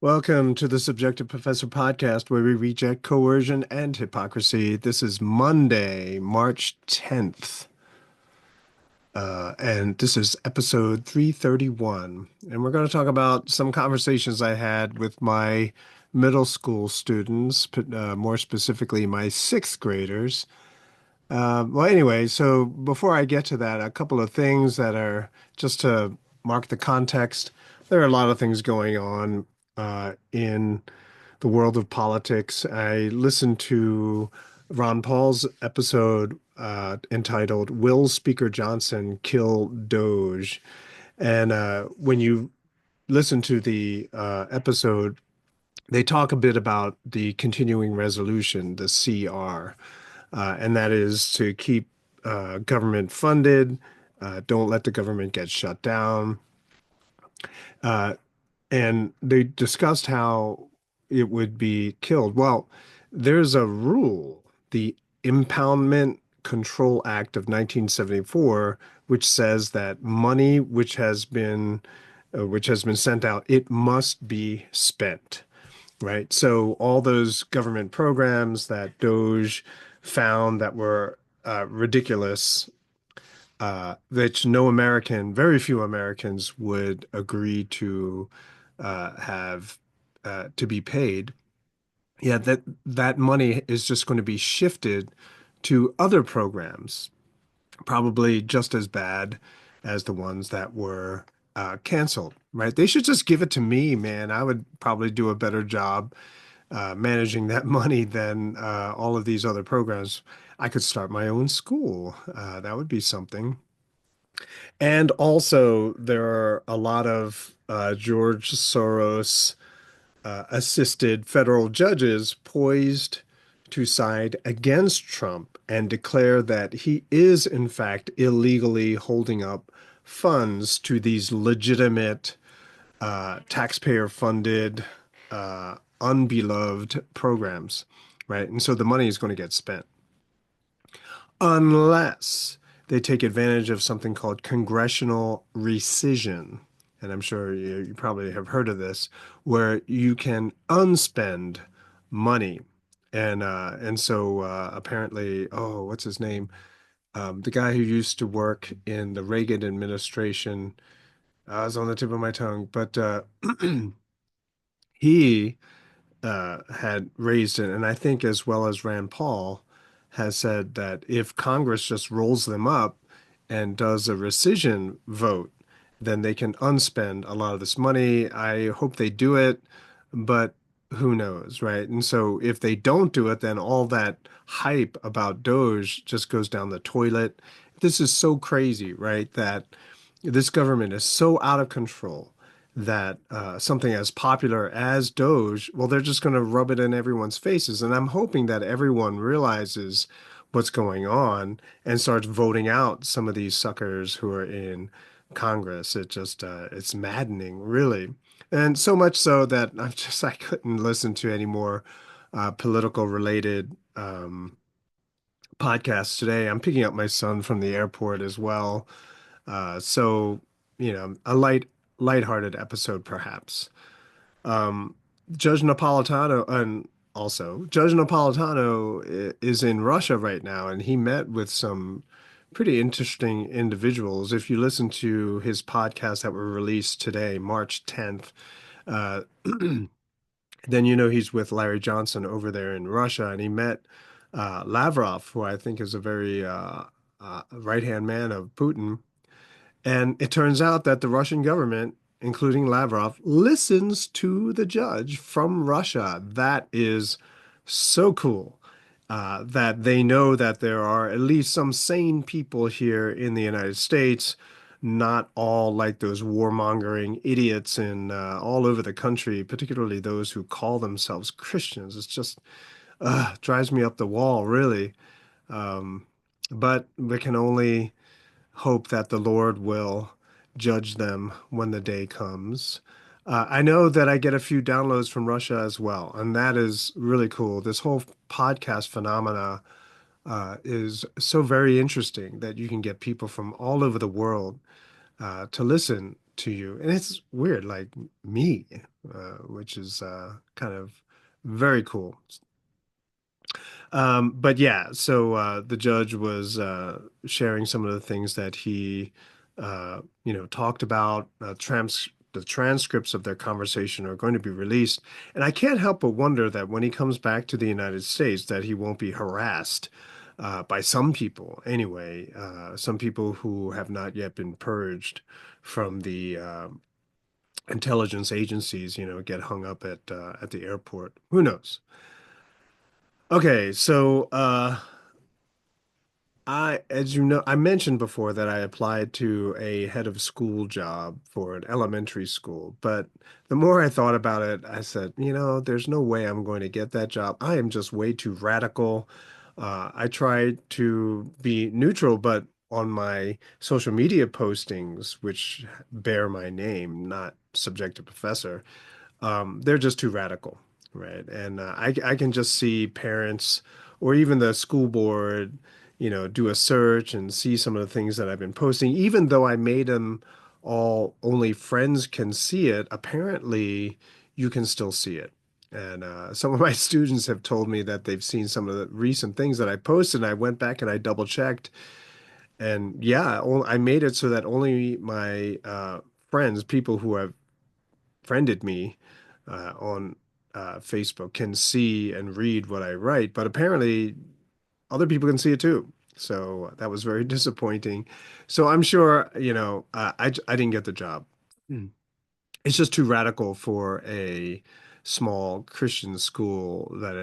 Welcome to the Subjective Professor podcast, where we reject coercion and hypocrisy. This is Monday, March 10th, and this is episode 331. And we're going to talk about some conversations I had with my middle school students, more specifically, my sixth graders. Anyway, so before I get to that, a couple of things that are just to mark the context. There are a lot of things going on in the world of politics. I listened to Ron Paul's episode entitled "Will Speaker Johnson Kill Doge?" And when you listen to the episode, they talk a bit about the continuing resolution, the CR, and that is to keep government funded, don't let the government get shut down. Uh, and they discussed how it would be killed. Well, there's a rule, the Impoundment Control Act of 1974, which says that money which has been sent out, it must be spent, right? So all those government programs that Doge found that were ridiculous, that very few Americans would agree to have to be paid. Yeah, that money is just going to be shifted to other programs, probably just as bad as the ones that were canceled, right? They should just give it to me, man. I would probably do a better job managing that money than all of these other programs. I could start my own school. That would be something. And also, there are a lot of George Soros assisted federal judges poised to side against Trump and declare that he is, in fact, illegally holding up funds to these legitimate, taxpayer funded, unbeloved programs, right? And so the money is going to get spent unless they take advantage of something called congressional rescission. And I'm sure you probably have heard of this, where you can unspend money. And so apparently, oh, what's his name? The guy who used to work in the Reagan administration, is on the tip of my tongue, but he had raised it, and I think as well as Rand Paul has said that if Congress just rolls them up and does a rescission vote, then they can unspend a lot of this money. I hope they do it, but who knows, right? And so if they don't do it, then all that hype about Doge just goes down the toilet. This is so crazy, right? That this government is so out of control that something as popular as Doge, well, they're just going to rub it in everyone's faces. And I'm hoping that everyone realizes what's going on and starts voting out some of these suckers who are in Congress. It's maddening, really. And so much so that I couldn't listen to any more political related podcasts today. I'm picking up my son from the airport as well. So, a lighthearted episode, perhaps. Um, Judge Napolitano, and also Judge Napolitano is in Russia right now, and he met with some pretty interesting individuals. If you listen to his podcast that were released today, March 10th, uh, then he's with Larry Johnson over there in Russia, and he met Lavrov, who I think is a very right-hand man of Putin. And it turns out that the Russian government, including Lavrov, listens to the judge from Russia. That is so cool. That they know that there are at least some sane people here in the United States, not all like those warmongering idiots in all over the country, particularly those who call themselves Christians. It's just drives me up the wall, really. Um, but we can only hope that the Lord will judge them when the day comes. I know that I get a few downloads from Russia as well, and that is really cool. This whole podcast phenomena is so very interesting that you can get people from all over the world to listen to you. And it's weird, like me, which is kind of very cool. But yeah, so the judge was sharing some of the things that he, talked about. The transcripts of their conversation are going to be released, and I can't help but wonder that when he comes back to the United States, that he won't be harassed by some people. Anyway, some people who have not yet been purged from the intelligence agencies, get hung up at the airport. Who knows? Okay, so as you know, I mentioned before that I applied to a head of school job for an elementary school, but the more I thought about it, I said, there's no way I'm going to get that job. I am just way too radical. I tried to be neutral, but on my social media postings, which bear my name, not subjective professor, they're just too radical, right? And I can just see parents or even the school board, do a search and see some of the things that I've been posting, even though I made them all only friends can see it. Apparently, you can still see it. And some of my students have told me that they've seen some of the recent things that I posted, and I went back and I double checked. And yeah, I made it so that only my friends, people who have friended me on Facebook can see and read what I write, but apparently other people can see it too. So that was very disappointing. So I'm sure, I didn't get the job. Mm. It's just too radical for a small Christian school that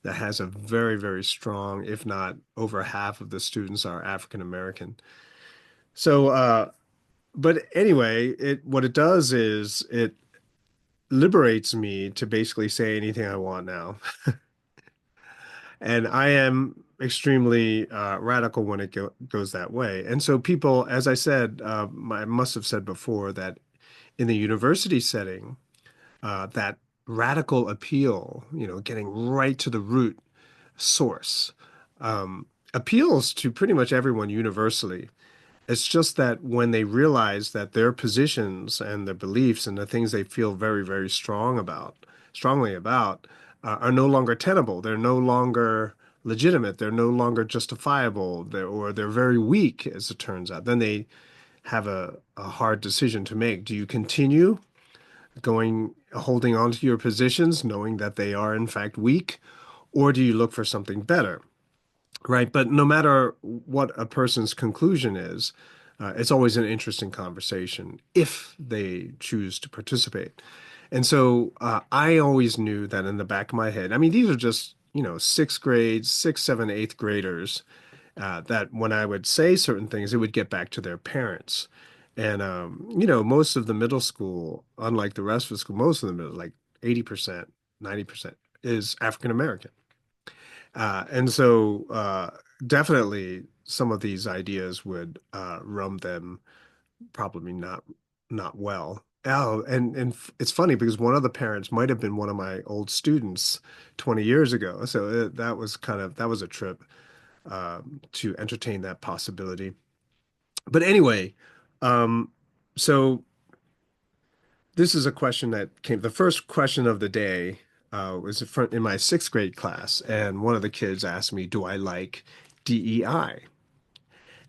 has a very, very strong, if not over half of the students are African American. So, but anyway, what it does is it liberates me to basically say anything I want now. And I am extremely radical when it goes that way. And so people, as I said, I must have said before that in the university setting, that radical appeal, getting right to the root source, appeals to pretty much everyone universally. It's just that when they realize that their positions and their beliefs and the things they feel very, very strongly about, are no longer tenable. They're no longer legitimate. They're no longer justifiable. They're very weak, as it turns out. Then they have a hard decision to make. Do you continue holding on to your positions, knowing that they are in fact weak, or do you look for something better? Right. But no matter what a person's conclusion is, it's always an interesting conversation if they choose to participate. And so I always knew that in the back of my head, I mean, these are just, sixth grade, sixth, seventh, eighth graders, that when I would say certain things, it would get back to their parents. And, most of the middle school, unlike the rest of the school, most of the middle, like 80%, 90% is African American. And so definitely some of these ideas would rub them probably not well. Oh, it's funny because one of the parents might have been one of my old students 20 years ago. So that was a trip to entertain that possibility. But anyway, um, so this is a question that came. The first question of the day was in my sixth grade class, and one of the kids asked me, "Do I like DEI?"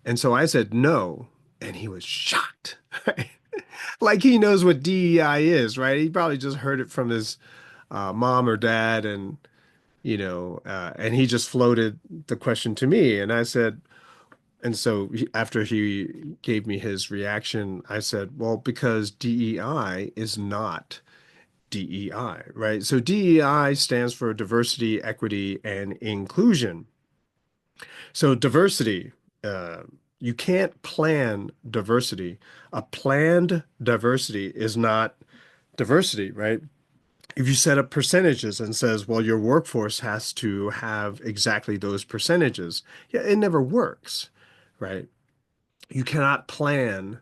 And so I said no, and he was shocked. Like he knows what DEI is, right? He probably just heard it from his mom or dad, and he just floated the question to me, and I said, and so after he gave me his reaction, I said, well, because DEI is not DEI, right? So DEI stands for diversity, equity, and inclusion. So diversity, uh, you can't plan diversity. A planned diversity is not diversity, right? If you set up percentages and says, well, your workforce has to have exactly those percentages, yeah, it never works, right? You cannot plan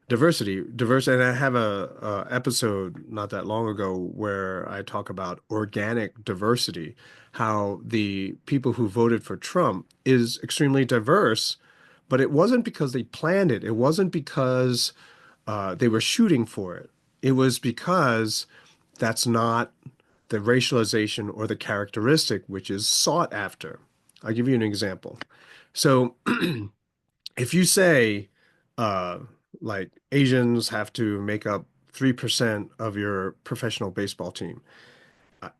diversity, and I have a episode not that long ago where I talk about organic diversity, how the people who voted for Trump is extremely diverse, but it wasn't because they planned it. It wasn't because they were shooting for it. It was because that's not the racialization or the characteristic which is sought after. I'll give you an example. So if you say, uh, like Asians have to make up 3% of your professional baseball team,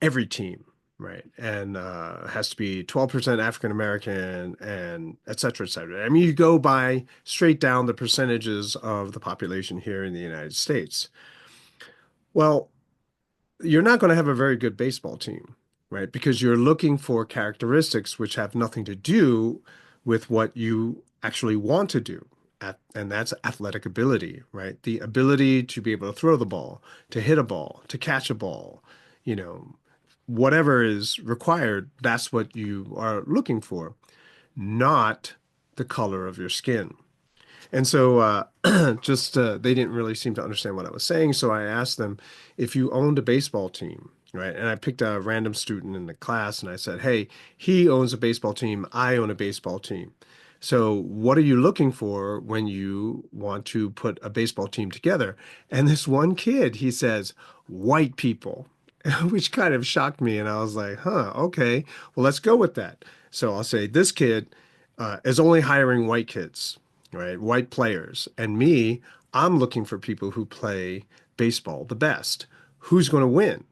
every team, right? And has to be 12% African American and et cetera, et cetera. I mean, you go by straight down the percentages of the population here in the United States. Well, you're not going to have a very good baseball team, right? Because you're looking for characteristics which have nothing to do with what you actually want to do. And that's athletic ability, right? The ability to be able to throw the ball, to hit a ball, to catch a ball, you know, whatever is required, that's what you are looking for, not the color of your skin. And so just they didn't really seem to understand what I was saying. So I asked them if you owned a baseball team, right? And I picked a random student in the class and I said, hey, he owns a baseball team. I own a baseball team. So what are you looking for when you want to put a baseball team together? And this one kid, he says, white people, which kind of shocked me. And I was like, huh, okay, well, let's go with that. So I'll say this kid is only hiring white kids, right? White players. And me, I'm looking for people who play baseball the best. Who's going to win?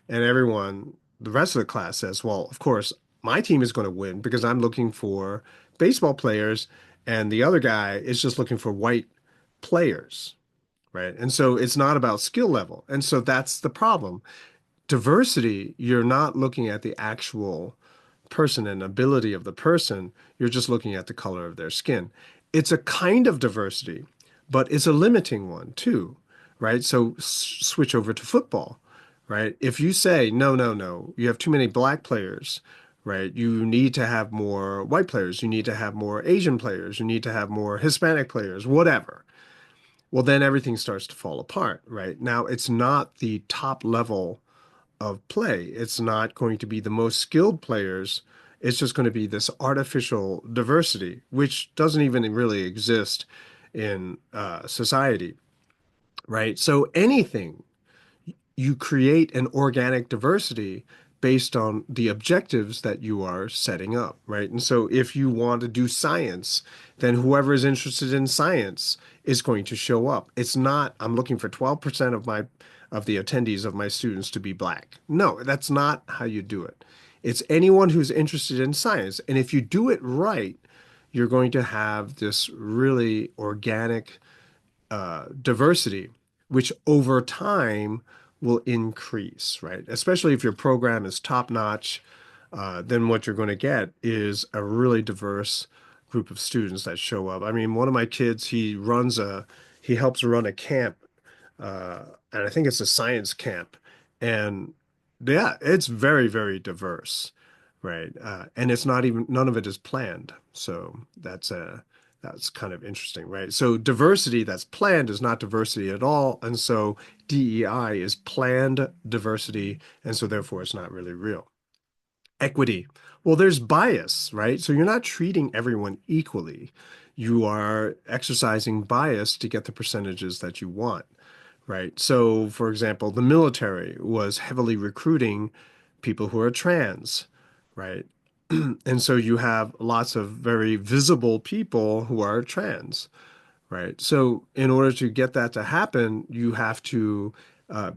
And everyone, the rest of the class says, well, of course, my team is going to win because I'm looking for baseball players, and the other guy is just looking for white players, right? And so it's not about skill level. And so that's the problem. Diversity, you're not looking at the actual person and ability of the person, you're just looking at the color of their skin. It's a kind of diversity, but it's a limiting one too, right? So switch over to football, right? If you say, no, no, no, you have too many black players, right? You need to have more white players, you need to have more Asian players, you need to have more Hispanic players, whatever. Well, then everything starts to fall apart, right? Now, it's not the top level of play. It's not going to be the most skilled players. It's just going to be this artificial diversity, which doesn't even really exist in society, right? So anything, you create an organic diversity based on the objectives that you are setting up, right? And so if you want to do science, then whoever is interested in science is going to show up. It's not, I'm looking for 12% of the attendees of my students to be black. No, that's not how you do it. It's anyone who's interested in science. And if you do it right, you're going to have this really organic diversity, which over time will increase, right? Especially if your program is top notch, then what you're going to get is a really diverse group of students that show up. I mean, one of my kids, he helps run a camp, uh, and I think it's a science camp. And yeah, it's very, very diverse, right? And it's not even, none of it is planned. So that's kind of interesting, right? So diversity that's planned is not diversity at all. And so DEI is planned diversity. And so therefore it's not really real. Equity. Well, there's bias, right? So you're not treating everyone equally. You are exercising bias to get the percentages that you want, right? So, for example, the military was heavily recruiting people who are trans, right? And so you have lots of very visible people who are trans, right? So in order to get that to happen, you have to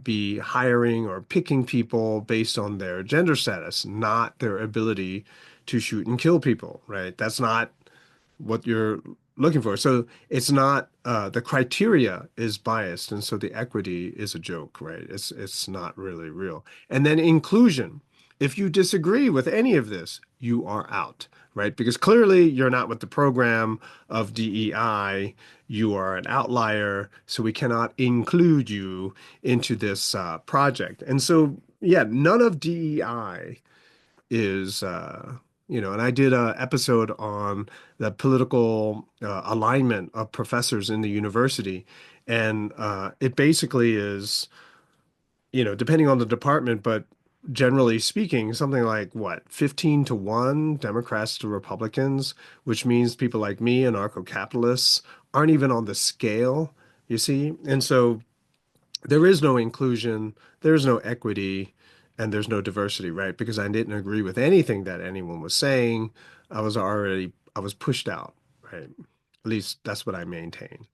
be hiring or picking people based on their gender status, not their ability to shoot and kill people, right? That's not what you're looking for. So it's not the criteria is biased, and so the equity is a joke, right? It's not really real. And then inclusion. If you disagree with any of this, you are out, right? Because clearly you're not with the program of DEI. You are an outlier, so we cannot include you into this project. And so, yeah, none of DEI is and I did an episode on the political alignment of professors in the university, and it basically is, depending on the department, but generally speaking, something like what, 15 to 1 Democrats to Republicans, which means people like me, anarcho-capitalists, aren't even on the scale You see? And so there is no inclusion, there is no equity, and there's no diversity, right? Because I didn't agree with anything that anyone was saying. I was pushed out, right? At least that's what I maintain.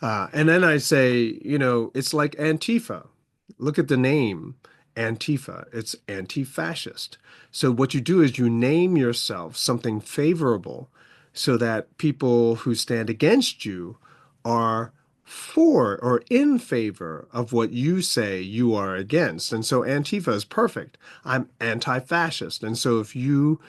And then I say, it's like Antifa. Look at the name, Antifa. It's anti-fascist. So what you do is you name yourself something favorable so that people who stand against you are for or in favor of what you say you are against. And so Antifa is perfect. I'm anti-fascist. And so if you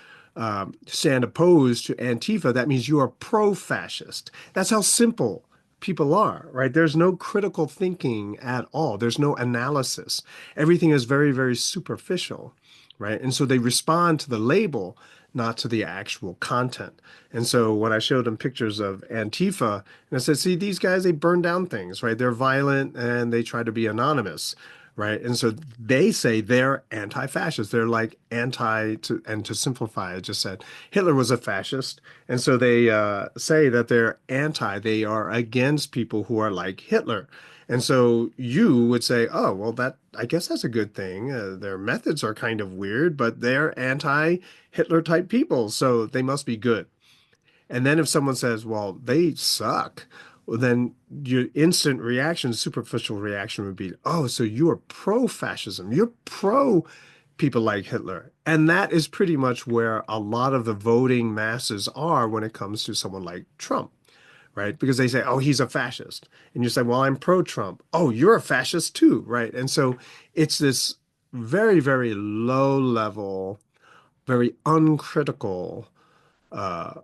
stand opposed to Antifa, that means you are pro-fascist. That's how simple people are, right? There's no critical thinking at all. There's no analysis. Everything is very, very superficial, right? And so they respond to the label, not to the actual content. And so when I showed them pictures of Antifa, and I said, see, these guys, they burn down things, right? They're violent and they try to be anonymous, right? And so they say they're anti-fascist. They're like and to simplify, I just said Hitler was a fascist. And so they say that they are against people who are like Hitler. And so you would say, oh, well, I guess that's a good thing. Their methods are kind of weird, but they're anti-Hitler type people, so they must be good. And then if someone says, well, they suck, well, then your instant reaction, superficial reaction would be, oh, so you are pro-fascism. You're pro people like Hitler. And that is pretty much where a lot of the voting masses are when it comes to someone like Trump, right? Because they say, oh, he's a fascist. And you say, well, I'm pro-Trump. Oh, you're a fascist too, right? And so it's this very, very low level, very uncritical uh,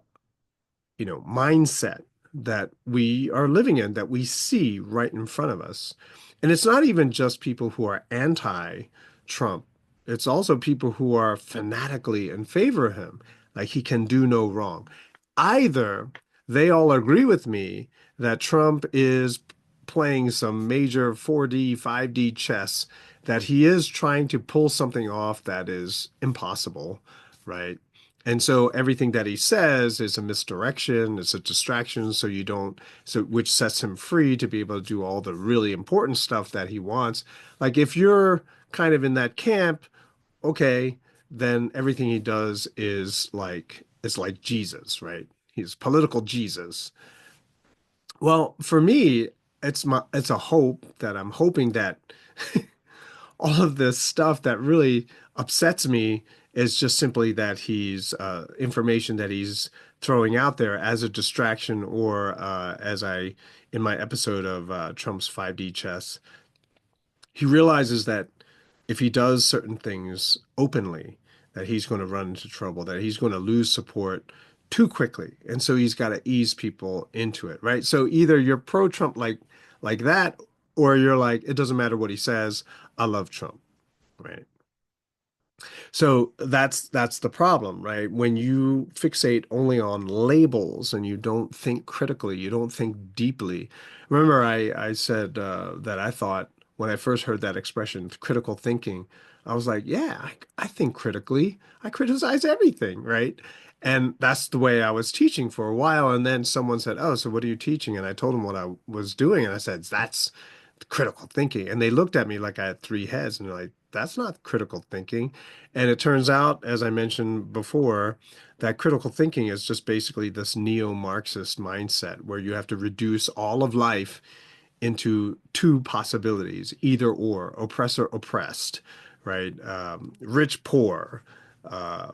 mindset that we are living in, that we see right in front of us. And it's not even just people who are anti-Trump. It's also people who are fanatically in favor of him, like he can do no wrong. Either they all agree with me that Trump is playing some major 4D, 5D chess, that he is trying to pull something off that is impossible, right? And so everything that he says is a misdirection, it's a distraction, so you don't, so which sets him free to be able to do all the really important stuff that he wants. Like if you're kind of in that camp, okay, then everything he does is like Jesus, right? He's political Jesus. Well, for me, it's a hope that I'm hoping that all of this stuff that really upsets me is just simply that he's information that he's throwing out there as a distraction or as I in my episode of Trump's 5D chess, he realizes that if he does certain things openly, that he's going to run into trouble, that he's going to lose support too quickly. And so he's got to ease people into it, right? So either you're pro-Trump like that, or you're like, it doesn't matter what he says, I love Trump, right? So that's the problem, right? When you fixate only on labels and you don't think critically, you don't think deeply. Remember, I said that I thought when I first heard that expression, critical thinking, I was like, yeah, I think critically. I criticize everything, right? And that's the way I was teaching for a while. And then someone said, oh, so what are you teaching? And I told them what I was doing. And I said, that's critical thinking. And they looked at me like I had three heads and they're like, that's not critical thinking. And it turns out, as I mentioned before, that critical thinking is just basically this neo-Marxist mindset where you have to reduce all of life into two possibilities, either or, oppressor, oppressed, right? Rich, poor, uh,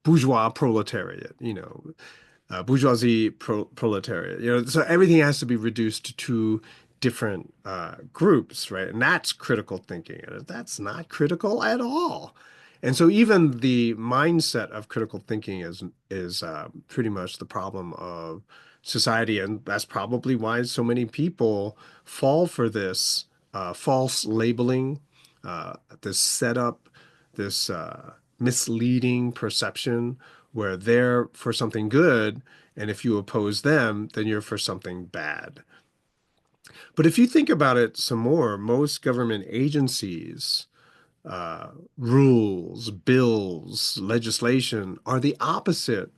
bourgeois, proletariat, bourgeoisie proletariat. So everything has to be reduced to two different groups, right? And that's critical thinking. And that's not critical at all. And so even the mindset of critical thinking is pretty much the problem of society, and that's probably why so many people fall for this false labeling, this setup, this misleading perception where they're for something good, and if you oppose them, then you're for something bad. But if you think about it some more, most government agencies, uh, rules, bills, legislation are the opposite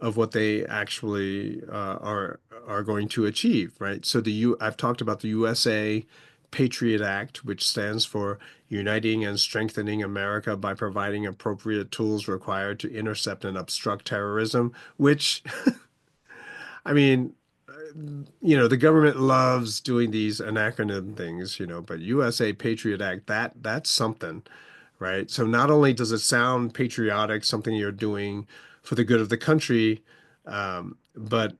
of what they actually are going to achieve, right? So I've talked about the USA Patriot Act, which stands for Uniting and Strengthening America by Providing Appropriate Tools Required to Intercept and Obstruct Terrorism, which, I mean, the government loves doing these acronym things, but USA Patriot Act, that's something, right? So not only does it sound patriotic, something you're doing for the good of the country, but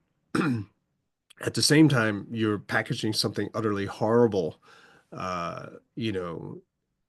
at the same time, you're packaging something utterly horrible, uh, you know,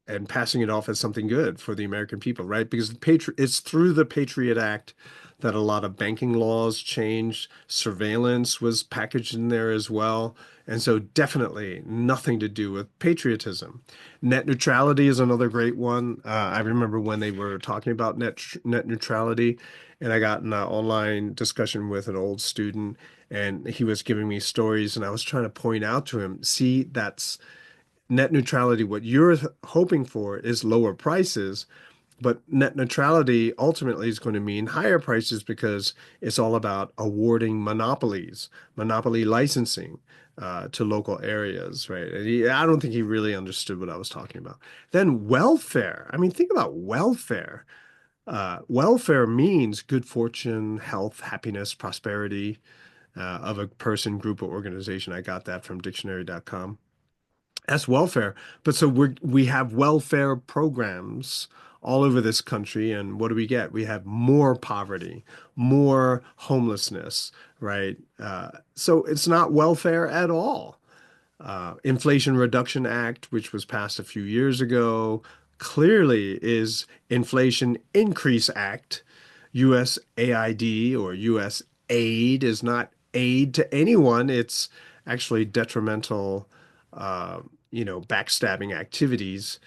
and passing it off as something good for the American people, right? Because it's through the Patriot Act that a lot of banking laws changed. Surveillance was packaged in there as well. And so definitely nothing to do with patriotism. Net neutrality is another great one. I remember when they were talking about net neutrality, and I got in an online discussion with an old student, and he was giving me stories, and I was trying to point out to him, see, that's net neutrality. What you're hoping for is lower prices, but net neutrality ultimately is going to mean higher prices because it's all about awarding monopoly licensing to local areas, right? And I don't think he really understood what I was talking about. Then welfare. I mean, think about welfare. Welfare means good fortune, health, happiness, prosperity of a person, group, or organization. I got that from dictionary.com. That's welfare. But so we have welfare programs all over this country, and what do we get? We have more poverty, more homelessness, right? So it's not welfare at all. Inflation Reduction Act, which was passed a few years ago, clearly is Inflation Increase Act. USAID or US aid is not aid to anyone. It's actually detrimental, uh, backstabbing activities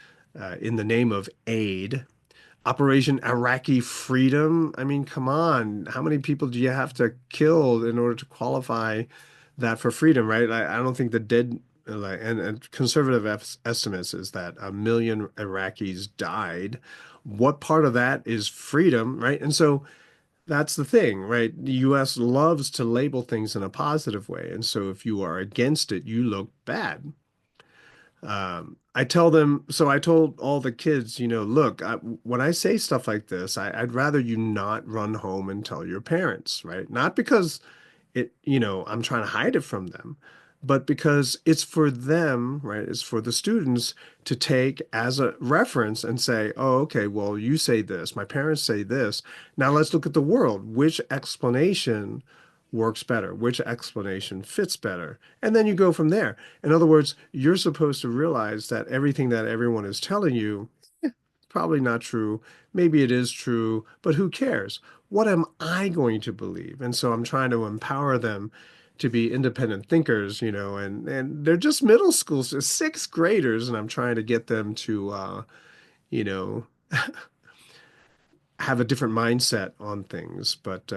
in the name of aid. Operation Iraqi Freedom. I mean, come on. How many people do you have to kill in order to qualify that for freedom, right? I don't think the dead, like, and conservative estimates is that 1 million Iraqis died. What part of that is freedom, right? And so that's the thing, right? The US loves to label things in a positive way. And so if you are against it, you look bad. I tell them, so I told all the kids, look, when I say stuff like this, I'd rather you not run home and tell your parents, right? Not because I'm trying to hide it from them, but because it's for them, right? It's for the students to take as a reference and say, oh, okay, well, you say this, my parents say this. Now let's look at the world. Which explanation works better? Which explanation fits better? And then you go from there. In other words, you're supposed to realize that everything that everyone is telling you probably not true. Maybe it is true, but who cares? What am I going to believe? And so I'm trying to empower them to be independent thinkers, and they're just middle school, so sixth graders, and I'm trying to get them to, you know, have a different mindset on things. But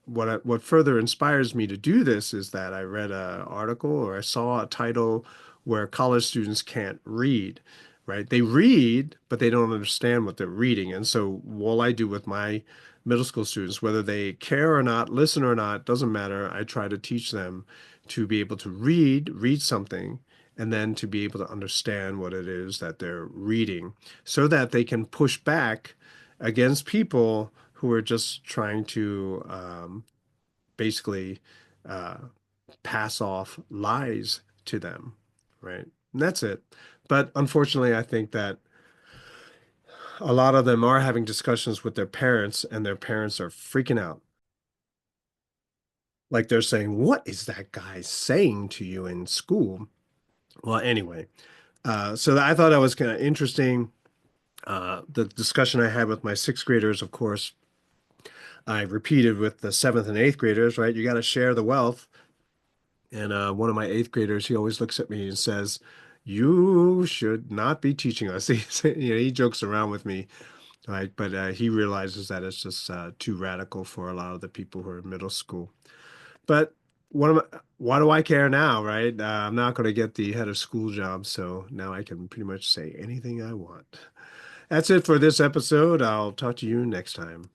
what further inspires me to do this is that I read an article or I saw a title where college students can't read, right? They read, but they don't understand what they're reading. And so what I do with my middle school students, whether they care or not, listen or not, doesn't matter. I try to teach them to be able to read something, and then to be able to understand what it is that they're reading so that they can push back against people who are just trying to basically uh, pass off lies to them, right? And that's it. But unfortunately, I think that a lot of them are having discussions with their parents, and their parents are freaking out. Like they're saying, what is that guy saying to you in school? Well, anyway, so I thought that was kind of interesting. The discussion I had with my sixth graders, of course, I repeated with the seventh and eighth graders, right? You got to share the wealth. And one of my eighth graders, he always looks at me and says, "You should not be teaching us." He jokes around with me, right? But he realizes that it's just too radical for a lot of the people who are in middle school. But why do I care now, right? I'm not going to get the head of school job, so now I can pretty much say anything I want. That's it for this episode. I'll talk to you next time.